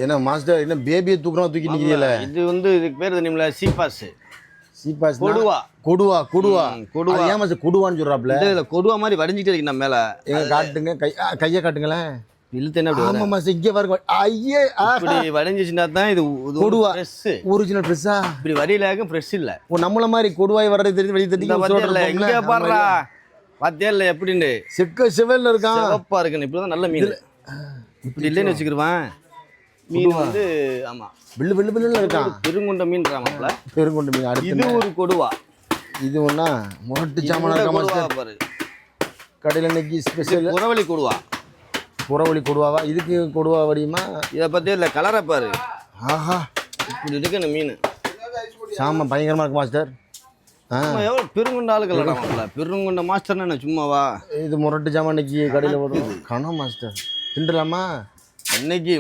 என்ன மாஸ்டர் என்ன பேபியை தூக்கி நிக்கிறீங்களே? இது வந்து இதுக்கு பேர் தெரியுமில்ல சீப்பாஸ். சீப்பாஸ் கொடுவா. கொடுவா கொடுவா கொடுவா. ஏன் மாஸ்டர் கொடுவான்னு சொல்றாப்ல? இதுல கொடுவா மாதிரி வடிஞ்சிட்டே இருக்கு நம்ம மேல. எங்க காட்டுங்க கையை காட்டுங்களேன். இழுத்து என்ன அப்படி ஆமா மாஸ்டர் இங்கே பாருங்க. ஐயே இப்படி வடிஞ்சிச்சுன்னா தான் இது கொடுவா ஃப்ரெஷ். ஒரிஜினல் ஃப்ரெஷ்ஷா? இப்படி வரியிலாக ஃப்ரெஷ் இல்ல. ஓ நம்மள மாதிரி கொடுவாய் வர்றது தெரிஞ்சு வெளிய இந்த பாத்தியா இங்க பாருடா. பாத்தியா இல்ல எப்படின்னு செக்க செவல்ல இருக்கான். சிவப்பா இருக்கு. இப்படிதான் நல்ல மீன். இப்படி இல்லைன்னு வச்சுக்கிருவான் மீன் வந்து. ஆமா பில்லு பில்லு பில்லுல இருக்கான். பெருங்குண்ட மீன் ராமப்ல. பெருங்குண்ட மீன். அடுத்து இது ஒரு கொடுவா. இது ஒண்ணா முரட்டு சாமான இருக்க மாஸ்டர். பாரு கடையில இன்னைக்கு ஸ்பெஷல் புறவழி கொடுவா. புறவழி கொடுவாவா? இதுக்கு கொடுவா வடியுமா? இதை பத்தி இல்ல கலரை பாரு. ஆஹா இப்படி இருக்கு அந்த மீன். சாம பயங்கரமா இருக்கு மாஸ்டர். எவ்வளவு பெருங்குண்ட ஆளுகள் ராமப்ல. பெருங்குண்ட மாஸ்டர்னா என்ன சும்மாவா? இது முரட்டு சாமான் இன்னைக்கு கடையில வரும். கணம் மாஸ்டர் திண்டலாமா இன்னைக்கு?